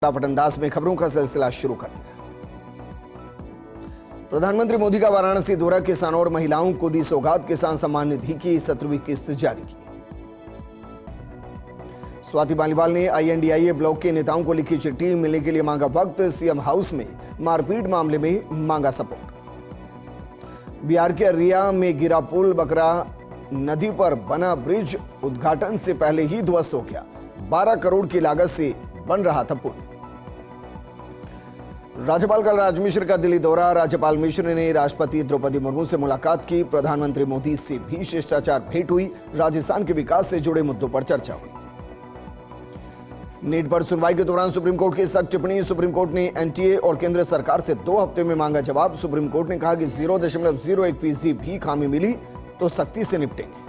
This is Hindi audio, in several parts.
फटाफट अंदाज में खबरों का सिलसिला शुरू कर दिया। प्रधानमंत्री मोदी का वाराणसी दौरा, किसानों और महिलाओं को दी सौगात, किसान सम्मान निधि की 17वीं किस्त जारी की। स्वाति मालीवाल ने INDIA ब्लॉक के नेताओं को लिखी चिट्ठी, मिलने के लिए मांगा वक्त, CM हाउस में मारपीट मामले में मांगा सपोर्ट। बिहार के अररिया में गिरा पुल, बकरा नदी पर बना ब्रिज उद्घाटन से पहले ही ध्वस्त हो गया। 12 करोड़ की लागत से बन रहा था पुल। राज्यपाल कलराज मिश्र का दिल्ली दौरा, राज्यपाल मिश्र ने राष्ट्रपति द्रौपदी मुर्मू से मुलाकात की। प्रधानमंत्री मोदी से भी शिष्टाचार भेंट हुई। राजस्थान के विकास से जुड़े मुद्दों पर चर्चा हुई। नीट पर सुनवाई के दौरान सुप्रीम कोर्ट की सख्त टिप्पणी, सुप्रीम कोर्ट ने NTA और केंद्र सरकार से 2 हफ्ते में मांगा जवाब। सुप्रीम कोर्ट ने कहा कि 0.01% भी खामी मिली तो सख्ती से निपटेंगे।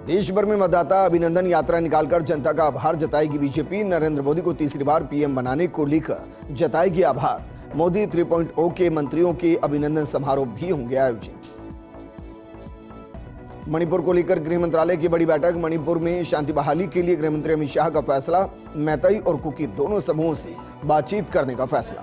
देश भर में मतदाता अभिनंदन यात्रा निकालकर जनता का आभार जताएगी बीजेपी। नरेंद्र मोदी को तीसरी बार PM बनाने को लेकर जताएगी आभार। मोदी 3.0 के मंत्रियों के अभिनंदन समारोह भी होंगे आयोजित। मणिपुर को लेकर गृह मंत्रालय की बड़ी बैठक, मणिपुर में शांति बहाली के लिए गृहमंत्री अमित शाह का फैसला। मैतई और कुकी दोनों समूहों से बातचीत करने का फैसला।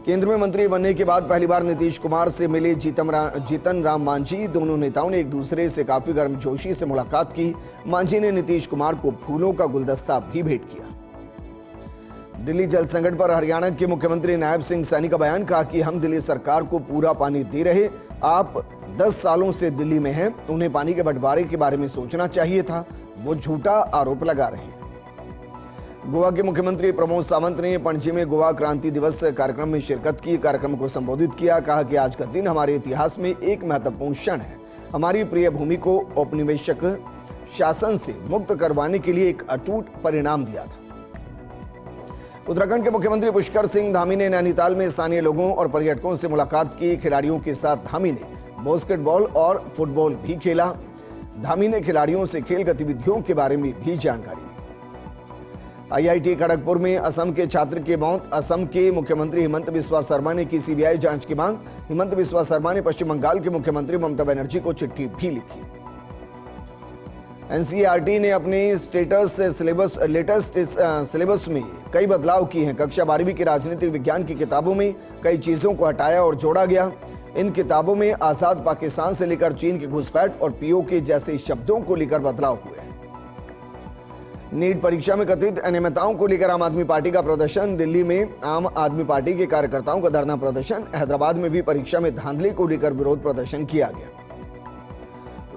केंद्र में मंत्री बनने के बाद पहली बार नीतीश कुमार से मिले जीतन राम मांझी। दोनों नेताओं ने एक दूसरे से काफी गर्मजोशी से मुलाकात की। मांझी ने नीतीश कुमार को फूलों का गुलदस्ता भी भेंट किया। दिल्ली जल संकट पर हरियाणा के मुख्यमंत्री नायब सिंह सैनी का बयान, कहा कि हम दिल्ली सरकार को पूरा पानी दे रहे, आप 10 सालों से दिल्ली में हैं, उन्हें पानी के बंटवारे के बारे में सोचना चाहिए था, वो झूठा आरोप लगा रहे हैं। गोवा के मुख्यमंत्री प्रमोद सावंत ने पणजी में गोवा क्रांति दिवस कार्यक्रम में शिरकत की। कार्यक्रम को संबोधित किया, कहा कि आज का दिन हमारे इतिहास में एक महत्वपूर्ण क्षण है। हमारी प्रिय भूमि को औपनिवेशिक शासन से मुक्त करवाने के लिए एक अटूट परिणाम दिया था। उत्तराखंड के मुख्यमंत्री पुष्कर सिंह धामी ने नैनीताल में स्थानीय लोगों और पर्यटकों से मुलाकात की। खिलाड़ियों के साथ धामी ने बास्केटबॉल और फुटबॉल भी खेला। धामी ने खिलाड़ियों से खेल गतिविधियों के बारे में भी जानकारी दी। IIT खड़गपुर में असम के छात्र की मौत, असम के मुख्यमंत्री हिमंत बिस्वा शर्मा ने की CBI जांच की मांग। हिमंत बिस्वा शर्मा ने पश्चिम बंगाल के मुख्यमंत्री ममता बनर्जी को चिट्ठी भी लिखी। NCERT ने अपने लेटेस्ट सिलेबस में कई बदलाव किए हैं। कक्षा 12वीं की राजनीतिक विज्ञान की किताबों में कई चीजों को हटाया और जोड़ा गया। इन किताबों में आजाद पाकिस्तान से लेकर चीन की घुसपैठ और POK जैसे शब्दों को लेकर बदलाव हुए। नीट परीक्षा में कथित अनियमितताओं को लेकर आम आदमी पार्टी का प्रदर्शन। दिल्ली में आम आदमी पार्टी के कार्यकर्ताओं का धरना प्रदर्शन। हैदराबाद में भी परीक्षा में धांधली को लेकर विरोध प्रदर्शन किया गया।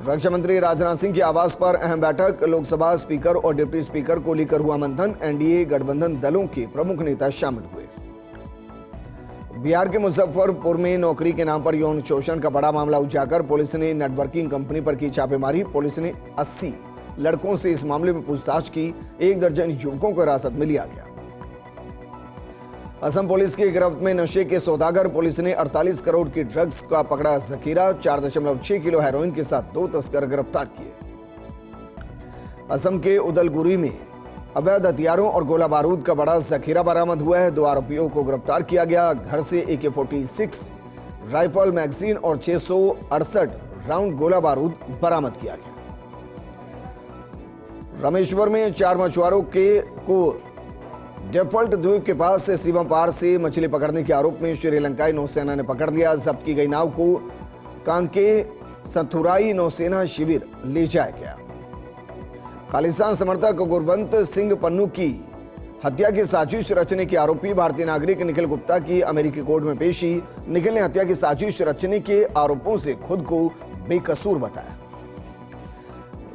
रक्षा मंत्री राजनाथ सिंह के आवास पर अहम बैठक, लोकसभा स्पीकर और डिप्टी स्पीकर को लेकर हुआ मंथन। NDA गठबंधन दलों के प्रमुख नेता शामिल हुए। बिहार के मुजफ्फरपुर में नौकरी के नाम पर यौन शोषण का बड़ा मामला उजागर, पुलिस ने नेटवर्किंग कंपनी पर की छापेमारी। पुलिस ने 80 लड़कों से इस मामले में पूछताछ की। 1 दर्जन युवकों को हिरासत में लिया गया। असम पुलिस की गिरफ्त में नशे के सौदागर, पुलिस ने 48 करोड़ की ड्रग्स का पकड़ा जखीरा। 4.6 किलो हेरोइन के साथ 2 तस्कर गिरफ्तार किए। असम के उदलगुरी में अवैध हथियारों और गोला बारूद का बड़ा जखीरा बरामद हुआ है। 2 आरोपियों को गिरफ्तार किया गया। घर से AK-46 राइफल, मैगजीन और 668 राउंड गोला बारूद बरामद किया गया। रामेश्वर में 4 मछुआरों को डेफॉल्ट द्वीप के पास से सीमा पार से मछली पकड़ने के आरोप में श्रीलंकाई नौसेना ने पकड़ लिया। जब्त की गई नाव को कांके सथुराई नौसेना शिविर ले जाया गया। खालिस्तान समर्थक गुरवंत सिंह पन्नू की हत्या की साजिश रचने के आरोपी भारतीय नागरिक निखिल गुप्ता की अमेरिकी कोर्ट में पेशी। निखिल ने हत्या की साजिश रचने के आरोपों से खुद को बेकसूर बताया।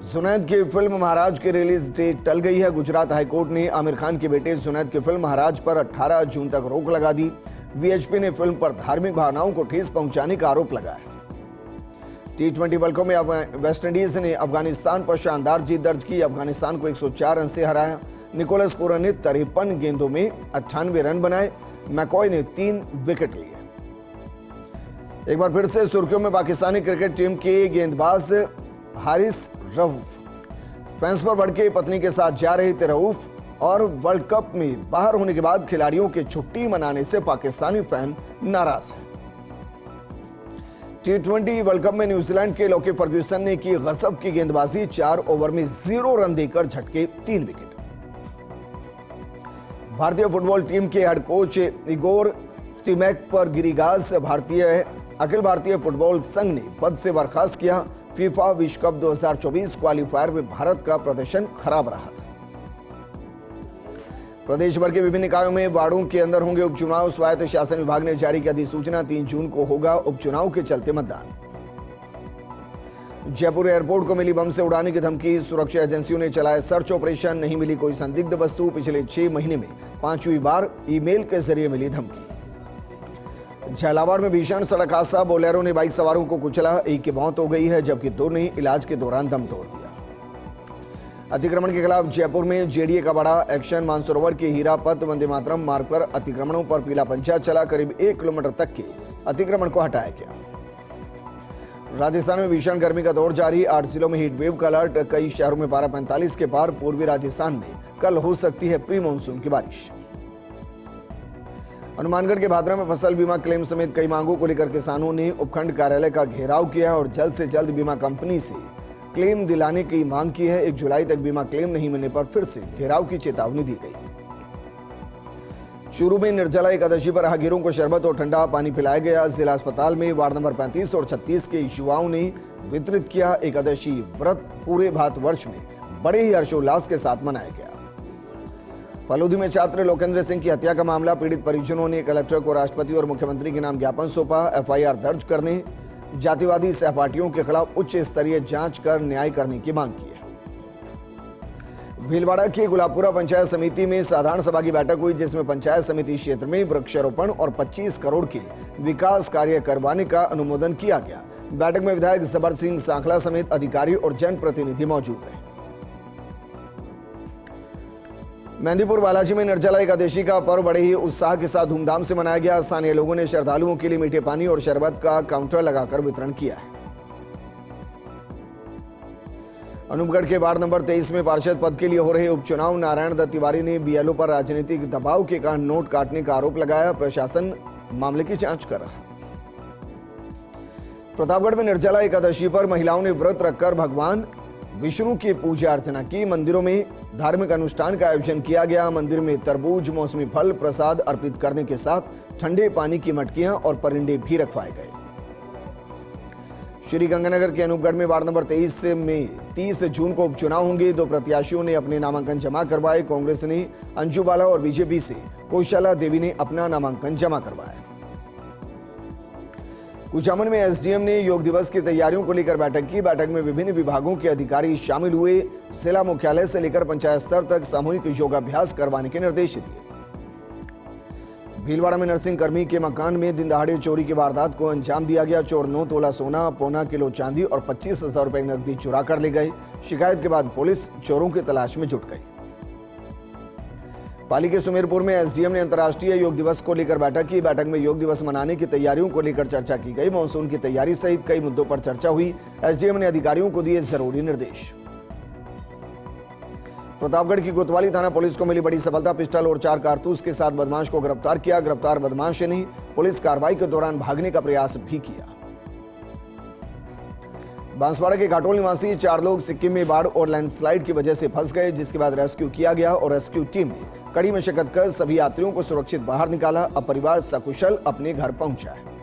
जुनैद की फिल्म महाराज की रिलीज डेट टल गई है। गुजरात हाईकोर्ट ने आमिर खान के बेटे जुनैद की फिल्म महाराज पर 18 जून तक रोक लगा दी। VHP ने फिल्म पर धार्मिक भावनाओं को ठेस पहुंचाने का आरोप लगाया। T20 वर्ल्ड कप में वेस्टइंडीज ने अफगानिस्तान पर शानदार जीत दर्ज की। अफगानिस्तान को 104 रन से हराया। निकोलस पूरन ने 53 गेंदों में 98 रन बनाए। मैकॉय ने 3 विकेट लिए। एक बार फिर से सुर्खियों में पाकिस्तानी क्रिकेट टीम के गेंदबाज हारिस रऊफ फैंस पर बढ़ के पत्नी के साथ जा रहे थे रऊफ, और वर्ल्ड कप में बाहर होने के बाद खिलाड़ियों के छुट्टी मनाने से पाकिस्तानी फैन नाराज हैं। T20 वर्ल्ड कप में न्यूजीलैंड के लॉकी फर्ग्यूसन ने की गजब की गेंदबाजी। 4 ओवर में 0 रन देकर झटके 3 विकेट। भारतीय फुटबॉल टीम के हेड कोच इगोर स्टीमैक पर गिरी गाज। अखिल भारतीय फुटबॉल संघ ने पद से बर्खास्त किया। फीफा विश्व कप 2024 क्वालिफायर में भारत का प्रदर्शन खराब रहा था। प्रदेश भर के विभिन्न निकायों में वार्डों के अंदर होंगे उपचुनाव। स्वायत्त शासन विभाग ने जारी की अधिसूचना। 3 जून को होगा उपचुनाव के चलते मतदान। जयपुर एयरपोर्ट को मिली बम से उड़ाने की धमकी। सुरक्षा एजेंसियों ने चलाया सर्च ऑपरेशन। नहीं मिली कोई संदिग्ध वस्तु। पिछले 6 महीने में 5वीं बार ईमेल के जरिए मिली धमकी। झालावाड़ में भीषण सड़क हादसा। बोलेरो ने बाइक सवारों को कुचला। एक की मौत हो गई है जबकि 2 ने इलाज के दौरान दम तोड़ दिया। अतिक्रमण के खिलाफ जयपुर में जेडीए का बड़ा एक्शन। मानसरोवर के हीरापत वंदे मातरम मार्ग पर अतिक्रमणों पर पीला पंचा चला। करीब 1 किलोमीटर तक के अतिक्रमण को हटाया गया। राजस्थान में भीषण गर्मी का दौर जारी। 8 जिलों में हीट वेव का अलर्ट। कई शहरों में पारा 45 के पार। पूर्वी राजस्थान में कल हो सकती है प्री मानसून की बारिश। हनुमानगढ़ के भादरा में फसल बीमा क्लेम समेत कई मांगों को लेकर किसानों ने उपखंड कार्यालय का घेराव किया और जल्द से जल्द बीमा कंपनी से क्लेम दिलाने की मांग की है। 1 जुलाई तक बीमा क्लेम नहीं मिलने पर फिर से घेराव की चेतावनी दी गई। चूरू में निर्जला एकादशी पर राहगीरों को शरबत और ठंडा पानी पिलाया गया। जिला अस्पताल में वार्ड नंबर 35 और 36 के युवाओं ने वितरित किया। एकादशी व्रत पूरे भारतवर्ष में बड़े ही हर्षोल्लास के साथ मनाया गया। फलोदी में छात्र लोकेंद्र सिंह की हत्या का मामला। पीड़ित परिजनों ने कलेक्टर को राष्ट्रपति और मुख्यमंत्री के नाम ज्ञापन सौंपा। एफआईआर दर्ज करने, जातिवादी सहपाठियों के खिलाफ उच्च स्तरीय जांच कर न्याय करने की मांग की है। भीलवाड़ा की गुलाबपुरा पंचायत समिति में साधारण सभा की बैठक हुई जिसमें पंचायत समिति क्षेत्र में वृक्षारोपण और 25 करोड़ के विकास कार्य करवाने का अनुमोदन किया गया। बैठक में विधायक जबर सिंह सांखला समेत अधिकारी और जनप्रतिनिधि मौजूद रहे। मेहंदीपुर बालाजी में निर्जला एकादशी का पर्व बड़े ही उत्साह के साथ धूमधाम से मनाया गया। स्थानीय लोगों ने श्रद्धालुओं के लिए मीठे पानी और शरबत का काउंटर लगाकर वितरण किया है। अनूपगढ़ के वार्ड नंबर 23 में पार्षद पद के लिए हो रहे उपचुनाव। नारायण दत्त तिवारी ने बीएलओ पर राजनीतिक दबाव के कारण नोट काटने का आरोप लगाया। प्रशासन मामले की जांच कर रहा। प्रतापगढ़ में निर्जला एकादशी पर महिलाओं ने व्रत रखकर भगवान विष्णु की पूजा अर्चना की। मंदिरों में धार्मिक अनुष्ठान का आयोजन किया गया। मंदिर में तरबूज, मौसमी फल प्रसाद अर्पित करने के साथ ठंडे पानी की मटकियां और परिंदे भी रखवाए गए। श्री गंगानगर के अनूपगढ़ में वार्ड नंबर 23 में 30 जून को उपचुनाव होंगे। 2 प्रत्याशियों ने अपने नामांकन जमा करवाए। कांग्रेस ने अंजू बाला और बीजेपी से कौशला देवी ने अपना नामांकन जमा करवाया। कुचामन में एसडीएम ने योग दिवस की तैयारियों को लेकर बैठक की। बैठक में विभिन्न विभागों के अधिकारी शामिल हुए। जिला मुख्यालय से लेकर पंचायत स्तर तक सामूहिक योगाभ्यास करवाने के निर्देश दिए। भीलवाड़ा में नर्सिंग कर्मी के मकान में दिन दहाड़े चोरी की वारदात को अंजाम दिया गया। चोर 9 तोला सोना, पौना किलो चांदी और 25,000 रुपए नकदी चुरा कर ले गए। शिकायत के बाद पुलिस चोरों की तलाश में जुट गई। पाली के सुमेरपुर में एसडीएम ने अंतर्राष्ट्रीय योग दिवस को लेकर बैठक की। बैठक में योग दिवस मनाने की तैयारियों को लेकर चर्चा की गई। मानसून की तैयारी सहित कई मुद्दों पर चर्चा हुई। एसडीएम ने अधिकारियों को दिए जरूरी निर्देश। प्रतापगढ़ की कोतवाली थाना पुलिस को मिली बड़ी सफलता। पिस्टल और 4 कारतूस के साथ बदमाश को गिरफ्तार किया। गिरफ्तार बदमाश ने पुलिस कार्रवाई के दौरान भागने का प्रयास भी किया। बांसवाड़ा के घाटोल निवासी 4 लोग सिक्किम में बाढ़ और लैंडस्लाइड की वजह से फंस गए, जिसके बाद रेस्क्यू किया गया और रेस्क्यू टीम ने कड़ी मशक्कत कर सभी यात्रियों को सुरक्षित बाहर निकाला। अब परिवार सकुशल अपने घर पहुंचा है।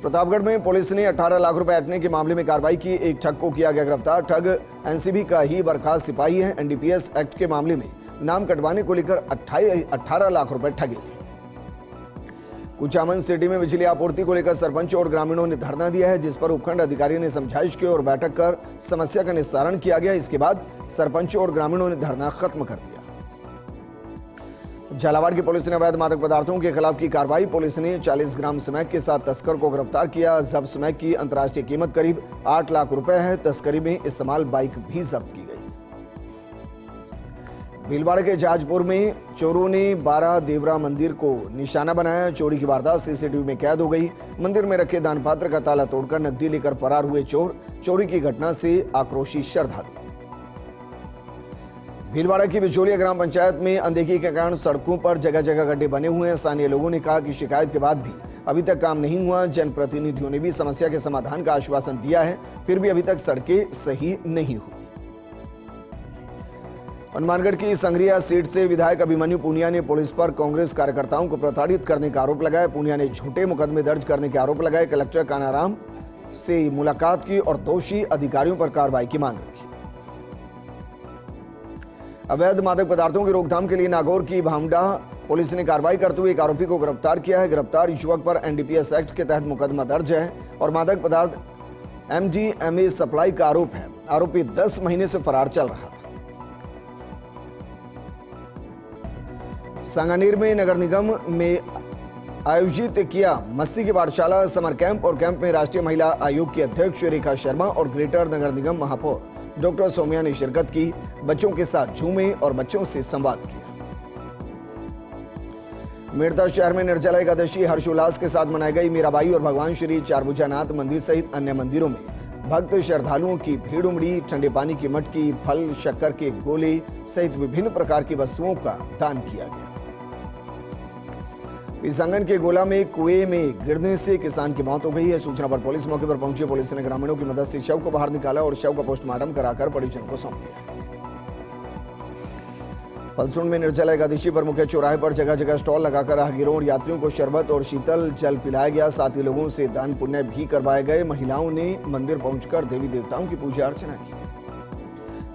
प्रतापगढ़ में पुलिस ने 18 लाख रुपए ऐंठने के मामले में कार्रवाई की। एक ठग को किया गया गिरफ्तार। ठग एनसीबी का ही बर्खास्त सिपाही है। एनडीपीएस एक्ट के मामले में नाम कटवाने को लेकर 18 लाख रुपए ठगे थे। कुचामन सिटी में बिजली आपूर्ति को लेकर सरपंच और ग्रामीणों ने धरना दिया है, जिस पर उपखंड अधिकारी ने समझाइश की और बैठक कर समस्या का निस्तारण किया गया। इसके बाद सरपंच और ग्रामीणों ने धरना खत्म कर दिया। झालावाड़ की पुलिस ने अवैध मादक पदार्थों के खिलाफ की कार्रवाई। पुलिस ने 40 ग्राम स्मैक के साथ तस्कर को गिरफ्तार किया। जब्त स्मैक की अंतर्राष्ट्रीय कीमत करीब 8 लाख रुपए है। तस्करी में इस्तेमाल बाइक भी जब्त की गई। भीलवाड़ा के जहाजपुर में चोरों ने 12 देवरा मंदिर को निशाना बनाया। चोरी की वारदात सीसीटीवी में कैद हो गई। मंदिर में रखे दान पात्र का ताला तोड़कर नकदी लेकर फरार हुए चोर। चोरी की घटना से आक्रोशित श्रद्धालु। भीलवाड़ा की बिचौलिया ग्राम पंचायत में अनदेखी के कारण सड़कों पर जगह जगह गड्ढे बने हुए हैं। स्थानीय लोगों ने कहा कि शिकायत के बाद भी अभी तक काम नहीं हुआ। जनप्रतिनिधियों ने भी समस्या के समाधान का आश्वासन दिया है, फिर भी अभी तक सड़कें सही नहीं हुई। हनुमानगढ़ की संग्रिया सीट से विधायक अभिमन्यु पूनिया ने पुलिस पर कांग्रेस कार्यकर्ताओं को प्रताड़ित करने का आरोप लगाया। पूनिया ने झूठे मुकदमे दर्ज करने के आरोप लगाए। कलेक्टर कानाराम से मुलाकात की और दोषी अधिकारियों पर कार्रवाई की मांग रखी। अवैध मादक पदार्थों की रोकथाम के लिए नागौर की भामडा पुलिस ने कार्रवाई करते हुए एक आरोपी को गिरफ्तार किया है। गिरफ्तार युवक पर एनडीपीएस एक्ट के तहत मुकदमा दर्ज है और मादक पदार्थ एमडीएमए सप्लाई का आरोप है। आरोपी 10 महीने से फरार चल रहा था। सांगानेर में नगर निगम में आयोजित किया मस्ती की पाठशाला समर कैंप और कैंप में राष्ट्रीय महिला आयोग की अध्यक्ष रेखा शर्मा और ग्रेटर नगर निगम महापौर डॉक्टर सौम्या ने शिरकत की। बच्चों के साथ झूमे और बच्चों से संवाद किया। मेड़ता शहर में निर्जला एकादशी हर्षोल्लास के साथ मनाई गई। मीराबाई और भगवान श्री चारभुजानाथ मंदिर सहित अन्य मंदिरों में भक्त श्रद्धालुओं की भीड़ उमड़ी। ठंडे पानी की मटकी, फल, शक्कर के गोले सहित विभिन्न प्रकार की वस्तुओं का दान किया गया। पिसांगन के गोला में कुएं में गिरने से किसान की मौत हो गई है। सूचना पर पुलिस मौके पर पहुंची। पुलिस ने ग्रामीणों की मदद से शव को बाहर निकाला और शव का पोस्टमार्टम कराकर परिजनों को सौंप दिया। पलसून में निर्जला एकादशी पर मुख्य चौराहे पर जगह जगह स्टॉल लगाकर राहगीरों और यात्रियों को शरबत और शीतल जल पिलाया गया। साथ ही लोगों से दान पुण्य भी करवाए गए। महिलाओं ने मंदिर पहुंचकर देवी देवताओं की पूजा अर्चना की।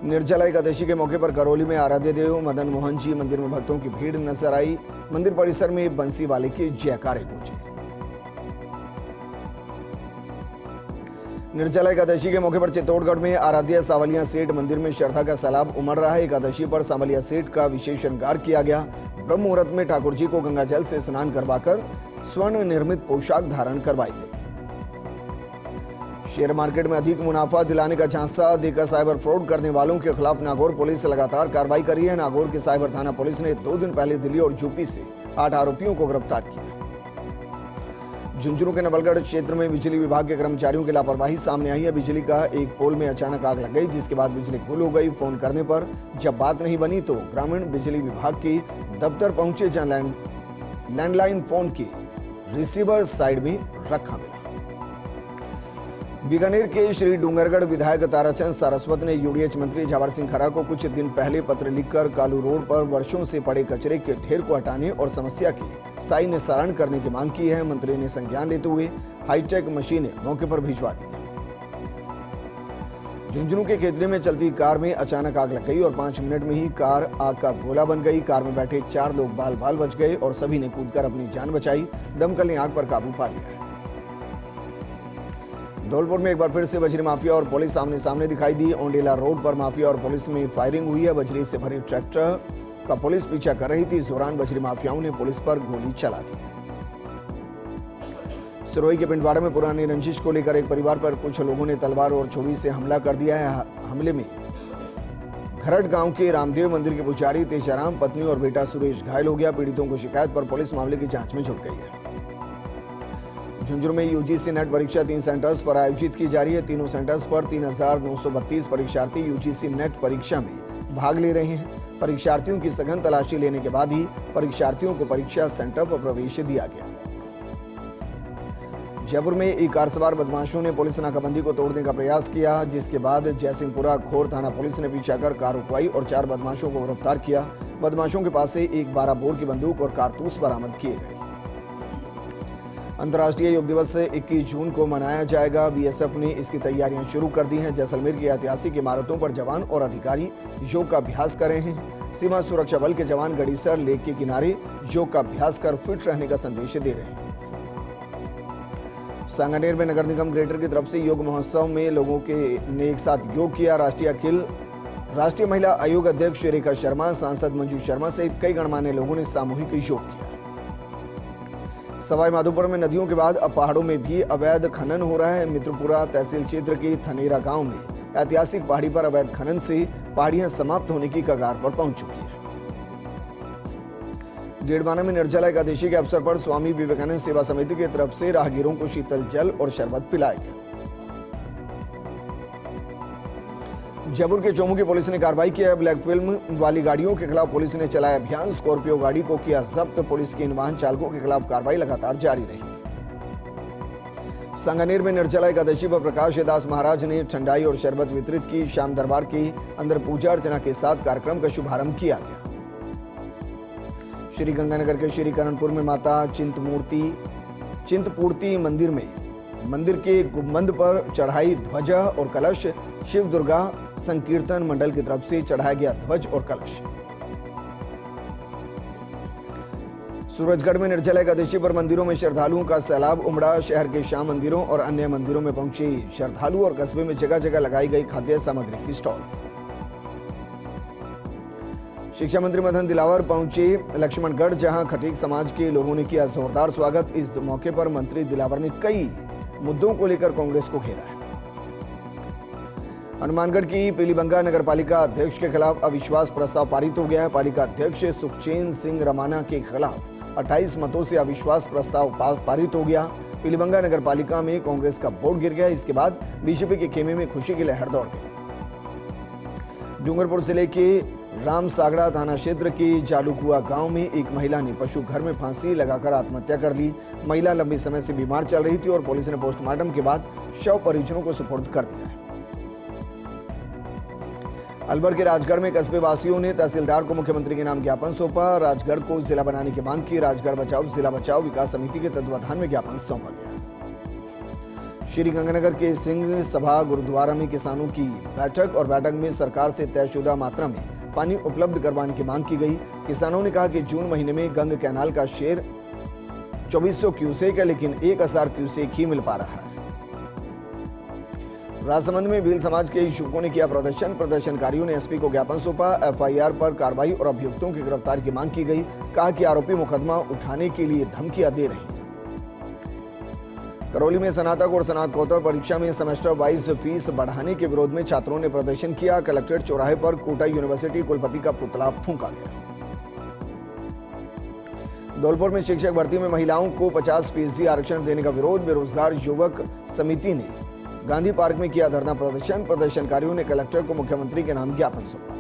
निर्जला एकादशी के मौके पर करौली में आराध्य देव मदन मोहन जी मंदिर में भक्तों की भीड़ नजर आई। मंदिर परिसर में बंसी वाले के जयकारे गूंजे। निर्जला एकादशी के मौके पर चित्तौड़गढ़ में आराध्य सांवलिया सेठ मंदिर में श्रद्धा का सैलाब उमड़ रहा है। एकादशी पर सांवलिया सेठ का विशेष श्रृंगार किया गया। ब्रह्म मुहूर्त में ठाकुर जी को गंगा जल से स्नान करवाकर स्वर्ण निर्मित पोशाक धारण करवाई गई। शेयर मार्केट में अधिक मुनाफा दिलाने का झांसा देकर साइबर फ्रॉड करने वालों के खिलाफ नागौर पुलिस लगातार कार्रवाई कर रही है। नागौर के साइबर थाना पुलिस ने 2 दिन पहले दिल्ली और यूपी से 8 आरोपियों को गिरफ्तार किया। झुंझुनू के नवलगढ़ क्षेत्र में बिजली विभाग के कर्मचारियों की लापरवाही सामने आई है। बिजली का एक पोल में अचानक आग लग गई, जिसके बाद बिजली गुल हो गई। फोन करने पर जब बात नहीं बनी तो ग्रामीण बिजली विभाग के दफ्तर पहुंचे, जहां लैंडलाइन फोन की रिसीवर साइड में रखा मिला। बीकानेर के श्री डूंगरगढ़ विधायक ताराचंद सारस्वत ने यूडीएच मंत्री जावर सिंह खरा को कुछ दिन पहले पत्र लिखकर कालू रोड पर वर्षों से पड़े कचरे के ढेर को हटाने और समस्या की सही निस्तारण करने की मांग की है। मंत्री ने संज्ञान लेते हुए हाईटेक मशीनें मौके पर भिजवा दी। झुंझुनू के खेतरी में चलती कार में अचानक आग लग गई और 5 मिनट में ही कार आग का गोला बन गई। कार में बैठे 4 लोग बाल बाल बच गए और सभी ने कूदकर अपनी जान बचाई। दमकल ने आग पर काबू पा लिया। धौलपुर में एक बार फिर से बजरी माफिया और पुलिस आमने सामने दिखाई दी। ओंडेला रोड पर माफिया और पुलिस में फायरिंग हुई है। बजरी से भरे ट्रैक्टर का पुलिस पीछा कर रही थी। इस दौरान बजरी माफियाओं ने पुलिस पर गोली चला दी। सिरोही के पिंडवाड़ा में पुरानी रंजिश को लेकर एक परिवार पर कुछ लोगों ने तलवार और छुरी से हमला कर दिया है। हमले में घरट गांव के रामदेव मंदिर के पुजारी तेजाराम, पत्नी और बेटा सुरेश घायल हो गया। पीड़ितों को शिकायत पर पुलिस मामले की जांच में जुट गई है। झुंझुनू में यूजीसी नेट परीक्षा 3 सेंटर्स पर आयोजित की जा रही है। तीनों सेंटर्स पर 3932 परीक्षार्थी यूजीसी नेट परीक्षा में भाग ले रहे हैं। परीक्षार्थियों की सघन तलाशी लेने के बाद ही परीक्षार्थियों को परीक्षा सेंटर पर प्रवेश दिया गया। जयपुर में एक कार सवार बदमाशों ने पुलिस नाकाबंदी को तोड़ने का प्रयास किया, जिसके बाद जयसिंहपुरा खोर थाना पुलिस ने पीछा कर कार रुकवाई और 4 बदमाशों को गिरफ्तार किया। बदमाशों के पास से एक 12 बोर की बंदूक और कारतूस बरामद किए गए। अंतर्राष्ट्रीय योग दिवस 21 जून को मनाया जाएगा। बीएसएफ ने इसकी तैयारियां शुरू कर दी हैं। जैसलमेर की ऐतिहासिक इमारतों पर जवान और अधिकारी योग का अभ्यास कर रहे हैं। सीमा सुरक्षा बल के जवान गड़ीसर लेक के किनारे योग का अभ्यास कर फिट रहने का संदेश दे रहे हैं। सांगानेर में नगर निगम ग्रेटर की तरफ से योग महोत्सव में लोगों ने एक साथ योग किया। राष्ट्रीय महिला आयोग अध्यक्ष रेखा शर्मा, सांसद मंजू शर्मा सहित कई गणमान्य लोगों ने सामूहिक योग किया। सवाई माधोपुर में नदियों के बाद अब पहाड़ों में भी अवैध खनन हो रहा है। मित्रपुरा तहसील क्षेत्र के थनेरा गांव में ऐतिहासिक पहाड़ी पर अवैध खनन से पहाड़ियां समाप्त होने की कगार पर पहुंच चुकी है। डेढ़वाना में निर्जला एकादशी के अवसर पर स्वामी विवेकानंद सेवा समिति की तरफ से राहगीरों को शीतल जल और शरबत पिलाया गया। जयपुर के चोमू की पुलिस ने कार्रवाई की है। ब्लैक फिल्म वाली गाड़ियों के खिलाफ पुलिस ने चलाया अभियान। स्कॉर्पियो गाड़ी को किया जब्त। पुलिस के इन वाहन चालकों के खिलाफ कार्रवाई लगातार जारी रही। सांगानेर में निर्जला एकादशी पर प्रकाश दास महाराज ने ठंडाई और शरबत वितरित की। शाम दरबार के अंदर पूजा अर्चना के साथ कार्यक्रम का शुभारंभ किया गया। श्री गंगानगर के श्री करणपुर में माता चिंतपूर्ति मंदिर के गुंबद पर चढ़ाई ध्वजा और कलश। शिव दुर्गा संकीर्तन मंडल की तरफ से चढ़ाया गया ध्वज और कलश। सूरजगढ़ में निर्जला एकादशी पर मंदिरों में श्रद्धालुओं का सैलाब उमड़ा। शहर के श्याम मंदिरों और अन्य मंदिरों में पहुंचे श्रद्धालु और कस्बे में जगह जगह लगाई गई खाद्य सामग्री की स्टॉल्स। शिक्षा मंत्री मदन दिलावर पहुंचे लक्ष्मणगढ़, जहां खटीक समाज के लोगों ने किया जोरदार स्वागत। इस मौके पर मंत्री दिलावर ने कई मुद्दों को लेकर कांग्रेस को घेरा है। हनुमानगढ़ की पीलीबंगा नगर पालिका अध्यक्ष के खिलाफ अविश्वास प्रस्ताव पारित हो गया है। पालिका अध्यक्ष सुखचैन सिंह रमाना के खिलाफ 28 मतों से अविश्वास प्रस्ताव पारित हो गया। पीलीबंगा नगर पालिका में कांग्रेस का बोर्ड गिर गया। इसके बाद बीजेपी के खेमे में खुशी की लहर दौड़ गई। डूंगरपुर जिले के रामसागड़ा थाना क्षेत्र के जालूकुआ गांव में एक महिला ने पशु घर में फांसी लगाकर आत्महत्या कर ली। महिला लंबे समय से बीमार चल रही थी और पुलिस ने पोस्टमार्टम के बाद शव परिजनों को सुपुर्द कर दिया है। अलवर के राजगढ़ में कस्बे वासियों ने तहसीलदार को मुख्यमंत्री के नाम ज्ञापन सौंपा। राजगढ़ को जिला बनाने की मांग की। राजगढ़ बचाओ जिला बचाओ विकास समिति के तत्वाधान में ज्ञापन सौंपा गया। श्री गंगानगर के सिंह सभा गुरुद्वारा में किसानों की बैठक और बैठक में सरकार से तयशुदा मात्रा में पानी उपलब्ध करवाने की मांग की गई। किसानों ने कहा कि जून महीने में गंग कैनाल का शेर 2400 क्यूसेक है, लेकिन 1000 क्यूसेक ही मिल पा रहा है। राजसमंद में भील समाज के युवकों ने किया प्रदर्शन। प्रदर्शनकारियों ने एसपी को ज्ञापन सौंपा। एफआईआर पर कार्रवाई और अभियुक्तों की गिरफ्तारी की मांग की गई। कहा कि आरोपी मुकदमा उठाने के लिए धमकियां दे रहे हैं। करौली में स्नातक और स्नातकोत्तर परीक्षा में सेमेस्टर वाइज फीस बढ़ाने के विरोध में छात्रों ने प्रदर्शन किया। कलेक्ट्रेट चौराहे पर कोटा यूनिवर्सिटी कुलपति का पुतला फूंका गया। धौलपुर में शिक्षक भर्ती में महिलाओं को 50% आरक्षण देने का विरोध। बेरोजगार युवक समिति ने गांधी पार्क में किया धरना प्रदर्शन। प्रदर्शनकारियों ने कलेक्टर को मुख्यमंत्री के नाम ज्ञापन सौंपा।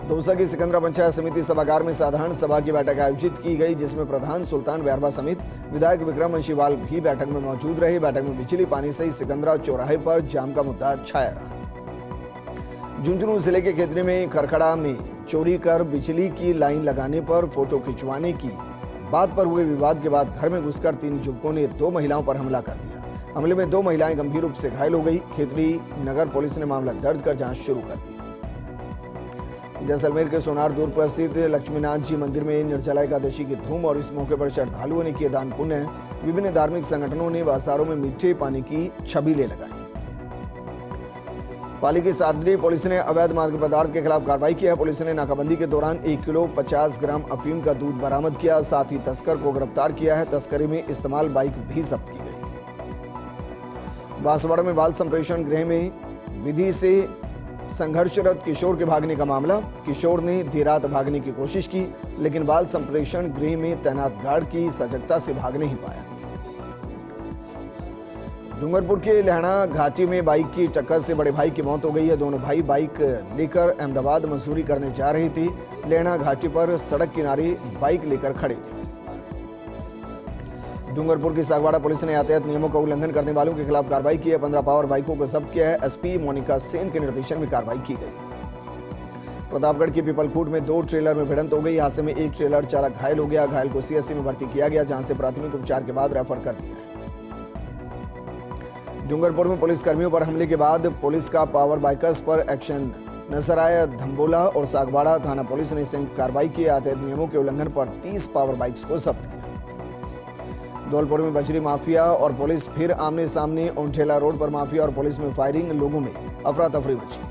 दौसा की सिकंदरा पंचायत समिति सभागार में साधारण सभा की बैठक आयोजित की गई, जिसमें प्रधान सुल्तान बैरबा समेत विधायक विक्रम अंशीवाल भी बैठक में मौजूद रहे। बैठक में बिजली पानी सहित सिकंदरा चौराहे पर जाम का मुद्दा छाया रहा। झुंझुनू जिले के खेतरी में खरखड़ा में चोरी कर बिजली की लाइन लगाने पर फोटो खिंचवाने की बात पर हुए विवाद के बाद घर में घुसकर 3 युवकों ने 2 महिलाओं पर हमला कर दिया। हमले में 2 महिलाएं गंभीर रूप से घायल हो गई। खेतरी नगर पुलिस ने मामला दर्ज कर जांच शुरू कर दी। जैसलमेर के सोनार दूर पर स्थित लक्ष्मीनाथ जी मंदिर में निर्जला एकादशी की धूम और इस मौके पर श्रद्धालुओं ने किए दान पुण्य। विभिन्न धार्मिक संगठनों ने बाजारों में मीठे पानी की छबीलें लगाई। पाली की सादरी पुलिस ने अवैध मादक पदार्थ के खिलाफ कार्रवाई की है। पुलिस ने नाकाबंदी के दौरान 1 किलो 50 ग्राम अफीम का दूध बरामद किया। साथ ही तस्कर को गिरफ्तार किया है। तस्करी में इस्तेमाल बाइक भी जब्त की गई। बांसवाड़ा में बाल संप्रेषण गृह में विधि से संघर्षरत किशोर के भागने का मामला। किशोर ने देर रात भागने की कोशिश की, लेकिन बाल संप्रेषण गृह में तैनात गार्ड की सजगता से भाग नहीं पाया। डूंगरपुर के लहणा घाटी में बाइक की टक्कर से बड़े भाई की मौत हो गई है। दोनों भाई बाइक लेकर अहमदाबाद मजदूरी करने जा रहे थे। लहणा घाटी पर सड़क किनारे बाइक लेकर खड़े थे। डूंगरपुर की सागवाड़ा पुलिस ने यातायात नियमों का उल्लंघन करने वालों के खिलाफ कार्रवाई की है। 15 पावर बाइकों को जब्त किया है। एसपी मोनिका सेन के निर्देशन में कार्रवाई की गई। प्रतापगढ़ की पीपलखूट में 2 ट्रेलर में भिड़ंत हो गई। हादसे में एक ट्रेलर चालक घायल हो गया। घायल को सीएससी में भर्ती किया गया, जहां से प्राथमिक उपचार के बाद रेफर कर दिया। डूंगरपुर में पुलिस कर्मियों पर हमले के बाद पुलिस का पावर बाइकर्स पर एक्शन नजर आया। धम्बोला और सागवाड़ा थाना पुलिस ने संयुक्त कार्रवाई की। यातायात नियमों के उल्लंघन पर 30 पावर बाइक्स को जब्त किया। धौलपुर में बजरी माफिया और पुलिस फिर आमने सामने। ओंठेला रोड पर माफिया और पुलिस में फायरिंग, लोगों में अफरा तफरी मची।